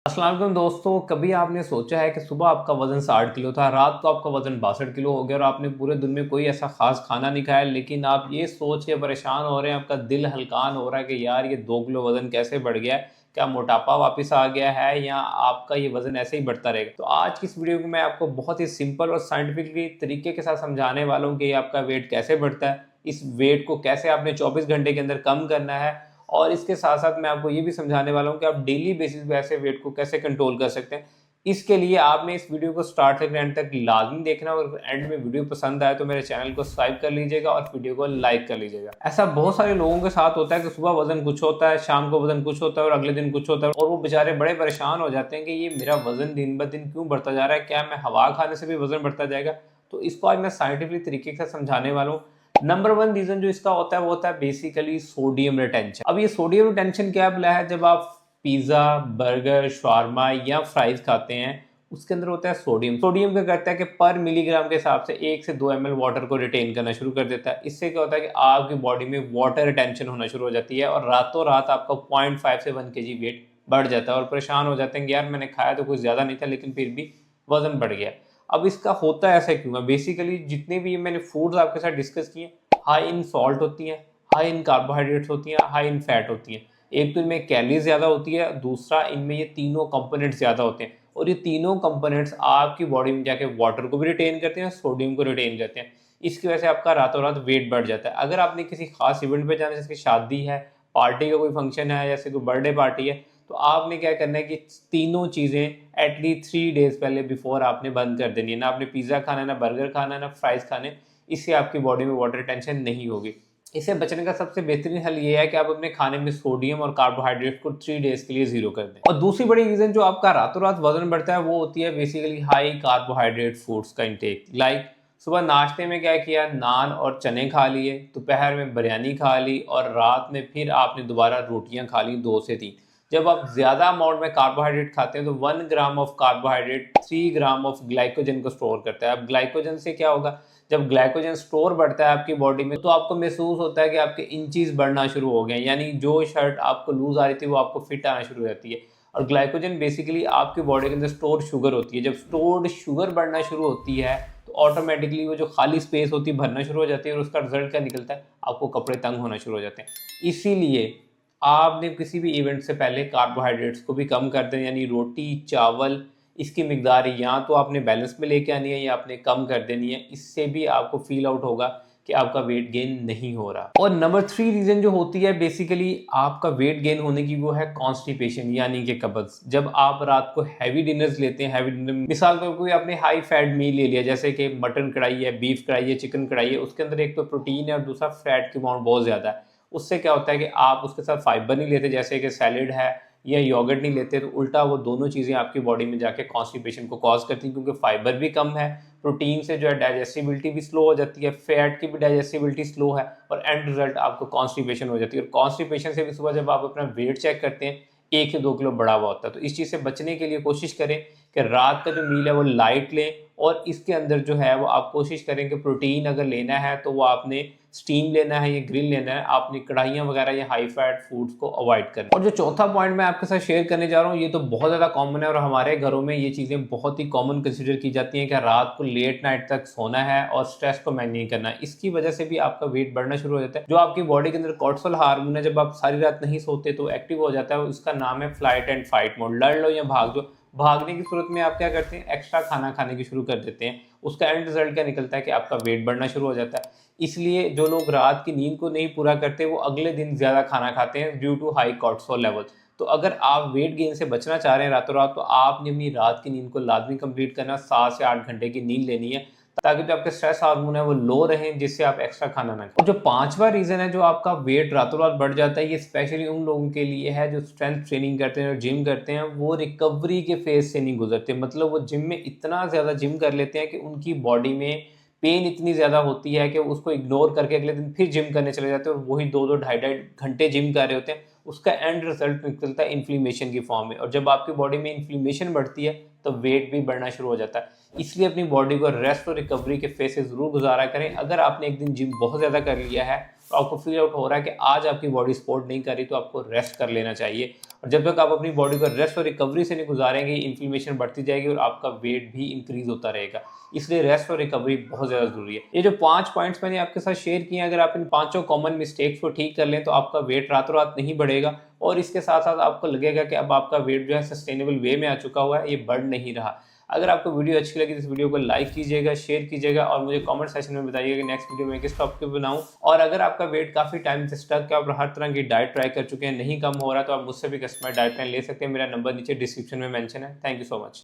अस्सलाम वालेकुम दोस्तों, कभी आपने सोचा है कि सुबह आपका वज़न 60 किलो था, रात को आपका वज़न 62 किलो हो गया और आपने पूरे दिन में कोई ऐसा ख़ास खाना नहीं खाया, लेकिन आप ये सोच के परेशान हो रहे हैं, आपका दिल हलकान हो रहा है कि यार ये 2 किलो वज़न कैसे बढ़ गया है? क्या मोटापा वापस आ गया है या आपका ये वज़न ऐसे ही बढ़ता रहेगा? तो आज की इस वीडियो में मैं आपको बहुत ही सिंपल और साइंटिफिकली तरीके के साथ समझाने वाला हूँ कि ये आपका वेट कैसे बढ़ता है, इस वेट को कैसे आपने 24 घंटे के अंदर कम करना है और इसके साथ-साथ मैं आपको ये भी समझाने वाला हूँ कि आप डेली बेसिस पे ऐसे वेट को कैसे कंट्रोल कर सकते हैं। इसके लिए आपने इस वीडियो को स्टार्ट से एंड तक लाज़मी देखना और एंड में वीडियो पसंद आए तो मेरे चैनल को सब्सक्राइब कर लीजिएगा और वीडियो को लाइक कर लीजिएगा। ऐसा बहुत सारे लोगों के साथ होता है कि सुबह वज़न कुछ होता है, शाम को वज़न कुछ होता है और अगले दिन कुछ होता है और वो बेचारे बड़े परेशान हो जाते हैं कि ये मेरा वज़न दिन ब दिन क्यों बढ़ता जा रहा है? क्या मैं हवा खाने से भी वज़न बढ़ता जाएगा? तो इसको आज मैं साइंटिफिक तरीके से समझाने वाला हूँ। नंबर 1 रीज़न जो इसका होता है वो होता है बेसिकली सोडियम रिटेंशन। अब ये सोडियम रिटेंशन क्या बोला है, जब आप पिज़्ज़ा, बर्गर, शावरमा या फ्राइज़ खाते हैं, उसके अंदर होता है सोडियम। सोडियम क्या करता है कि पर मिलीग्राम के हिसाब से 1 से 2 एमएल वाटर को रिटेन करना शुरू कर देता है। इससे क्या होता है कि आपकी बॉडी में वाटर रिटेंशन होना शुरू हो जाती है और रातों रात आपका 0.5 से 1 केजी वेट बढ़ जाता है और परेशान हो जाते हैं कि यार मैंने खाया तो कुछ ज़्यादा नहीं था लेकिन फिर भी वज़न बढ़ गया। अब इसका होता ऐसा क्यों है? बेसिकली जितने भी मैंने फूड्स आपके साथ डिस्कस किए, हाई इन सॉल्ट होती हैं, हाई इन कार्बोहाइड्रेट्स होती हैं, हाई इन फैट होती हैं। एक तो इनमें कैलोरीज ज़्यादा होती है, दूसरा इनमें ये तीनों कंपोनेंट्स ज़्यादा होते हैं और ये तीनों कंपोनेंट्स आपकी बॉडी में जाके वाटर को भी रिटेन करते हैं, सोडियम को रिटेन करते हैं। इसकी वजह से आपका रातों रात वेट बढ़ जाता है। अगर आपने किसी खास इवेंट पे जाना है, जैसे कि शादी है, पार्टी का कोई फंक्शन है, जैसे कोई बर्थडे पार्टी है, तो आपने क्या करना है कि तीनों चीज़ें एटलीस्ट 3 डेज़ पहले बिफोर आपने बंद कर देनी है। ना आपने पिज़्ज़ा खाना है, ना बर्गर खाना है, ना फ्राइज़ खाने। इससे आपकी बॉडी में वाटर रिटेंशन नहीं होगी। इससे बचने का सबसे बेहतरीन हल ये है कि आप अपने खाने में सोडियम और कार्बोहाइड्रेट को 3 डेज़ के लिए ज़ीरो कर दें। और दूसरी बड़ी रीज़न जो आपका रातों रात वज़न बढ़ता है वो होती है बेसिकली हाई कार्बोहाइड्रेट फूड्स का इंटेक। लाइक सुबह नाश्ते में क्या किया, नान और चने खा लिए, दोपहर में बिरयानी खा ली और रात में फिर आपने दोबारा रोटियाँ खा ली 2 से 3। जब आप ज़्यादा अमाउंट में कार्बोहाइड्रेट खाते हैं तो 1 gram of carbohydrate 3 gram of glycogen को स्टोर करता है। अब ग्लाइकोजन से क्या होगा, जब ग्लाइकोजन स्टोर बढ़ता है आपकी बॉडी में तो आपको महसूस होता है कि आपके इंचीज बढ़ना शुरू हो गए, यानी जो शर्ट आपको लूज आ रही थी वो आपको फिट आना शुरू हो जाती है। और ग्लाइकोजन बेसिकली आपकी बॉडी के अंदर स्टोर शुगर होती है। जब स्टोर्ड शुगर बढ़ना शुरू होती है तो ऑटोमेटिकली वो जो खाली स्पेस होती है भरना शुरू हो जाती है और उसका रिजल्ट क्या निकलता है, आपको कपड़े तंग होना शुरू हो जाते हैं। इसीलिए आपने किसी भी इवेंट से पहले कार्बोहाइड्रेट्स को भी कम कर दें, यानी रोटी, चावल, इसकी मिकदार या तो आपने बैलेंस में लेके आनी है या आपने कम कर देनी है। इससे भी आपको फील आउट होगा कि आपका वेट गेन नहीं हो रहा। और नंबर 3 रीज़न जो होती है बेसिकली आपका वेट गेन होने की, वो है कॉन्स्टिपेशन यानी कि कब्ज़। जब आप रात को हैवी डिनर्स लेते हैं, हैवी डिनर मिसाल के कोई आपने हाई फैट मील ले लिया, जैसे कि मटन कढ़ाई है, बीफ कढ़ाई है, चिकन कढ़ाई है, उसके अंदर एक तो प्रोटीन है और दूसरा फैट की अमाउंट बहुत ज़्यादा है। उससे क्या होता है कि आप उसके साथ फाइबर नहीं लेते, जैसे कि सैलेड है या योगर्ट नहीं लेते, तो उल्टा वो दोनों चीज़ें आपकी बॉडी में जाके कॉन्स्टिपेशन को कॉज करती हैं, क्योंकि फाइबर भी कम है, प्रोटीन से जो है डाइजेस्टिबिलिटी भी स्लो हो जाती है, फैट की भी डाइजेस्टिबिलिटी स्लो है और एंड रिजल्ट आपको कॉन्स्टिपेशन हो जाती है। और कॉन्स्टिपेशन से भी सुबह जब आप अपना वेट चेक करते हैं 1 से 2 किलो बढ़ा हुआ होता है। तो इस चीज़ से बचने के लिए कोशिश करें कि रात का जो मील है वो लाइट लें और इसके अंदर जो है वो आप कोशिश करें कि प्रोटीन अगर लेना है तो वो आपने स्टीम लेना है या ग्रिल लेना है, आपने कढ़ाइयाँ वगैरह या हाई फैट फूड्स को अवॉइड करना। और जो चौथा पॉइंट मैं आपके साथ शेयर करने जा रहा हूँ, ये तो बहुत ज़्यादा कॉमन है और हमारे घरों में ये चीज़ें बहुत ही कॉमन कंसिडर की जाती हैं कि रात को लेट नाइट तक सोना है और स्ट्रेस को मैनेज नहीं करना है। इसकी वजह से भी आपका वेट बढ़ना शुरू हो जाता है। जो आपकी बॉडी के अंदर कॉर्टिसोल हार्मोन है, जब आप सारी रात नहीं सोते तो एक्टिव हो जाता है, उसका नाम है फ्लाइट एंड फाइट मोड। लड़ लो या भाग जाओ। भागने की सूरत में आप क्या करते हैं, एक्स्ट्रा खाना खाने की शुरू कर देते हैं। उसका एंड रिजल्ट क्या निकलता है कि आपका वेट बढ़ना शुरू हो जाता है। इसलिए जो लोग रात की नींद को नहीं पूरा करते वो अगले दिन ज़्यादा खाना खाते हैं due to high cortisol level. तो अगर आप वेट गेन से बचना चाह रहे हैं रातों रात, तो आपने अपनी रात की नींद को लाजमी कंप्लीट करना, 7 से 8 घंटे की नींद लेनी है ताकि जो आपके स्ट्रेस हार्मोन है वो लो रहें, जिससे आप एक्स्ट्रा खाना ना खाएं। और जो पांचवा रीज़न है जो आपका वेट रातों रात बढ़ जाता है, ये स्पेशली उन लोगों के लिए है जो स्ट्रेंथ ट्रेनिंग करते हैं और जिम करते हैं, वो रिकवरी के फेज से नहीं गुजरते। मतलब वो जिम में इतना ज़्यादा जिम कर लेते हैं कि उनकी बॉडी में पेन इतनी ज़्यादा होती है कि उसको इग्नोर करके अगले दिन फिर जिम करने चले जाते हैं और वही 2-2 ढाई-ढाई घंटे जिम कर रहे होते हैं। उसका एंड रिजल्ट निकलता है इन्फ्लेमेशन की फॉर्म में और जब आपकी बॉडी में इन्फ्लेमेशन बढ़ती है तो वेट भी बढ़ना शुरू हो जाता है। इसलिए अपनी बॉडी को रेस्ट और रिकवरी के फेज से ज़रूर गुजारा करें। अगर आपने एक दिन जिम बहुत ज़्यादा कर लिया है तो आपको फील आउट हो रहा है कि आज आपकी बॉडी सपोर्ट नहीं कर रही, तो आपको रेस्ट कर लेना चाहिए। और जब तक आप अपनी बॉडी को रेस्ट और रिकवरी से नहीं गुजारेंगे, इन्फ्लेमेशन बढ़ती जाएगी और आपका वेट भी इंक्रीज होता रहेगा। इसलिए रेस्ट और रिकवरी बहुत ज़्यादा ज़रूरी है। ये जो 5 पॉइंट्स मैंने आपके साथ शेयर किए हैं, अगर आप इन पाँचों कॉमन मिस्टेक्स को ठीक कर लें तो आपका वेट रातों रात नहीं बढ़ेगा और इसके साथ साथ आपको लगेगा कि अब आपका वेट जो है सस्टेनेबल वे में आ चुका हुआ है, ये बढ़ नहीं रहा। अगर आपको वीडियो अच्छी लगी तो इस वीडियो को लाइक कीजिएगा, शेयर कीजिएगा और मुझे कमेंट सेक्शन में बताइएगा कि नेक्स्ट वीडियो में किस टॉपिक पे बनाऊं। और अगर आपका वेट काफ़ी टाइम से स्टक है और हर तरह की डाइट ट्राई कर चुके हैं, नहीं कम हो रहा, तो आप मुझसे भी कस्टमाइज्ड डाइट प्लान ले सकते हैं। मेरा नंबर नीचे डिस्क्रिप्शन में मेंशन है। Thank you so much.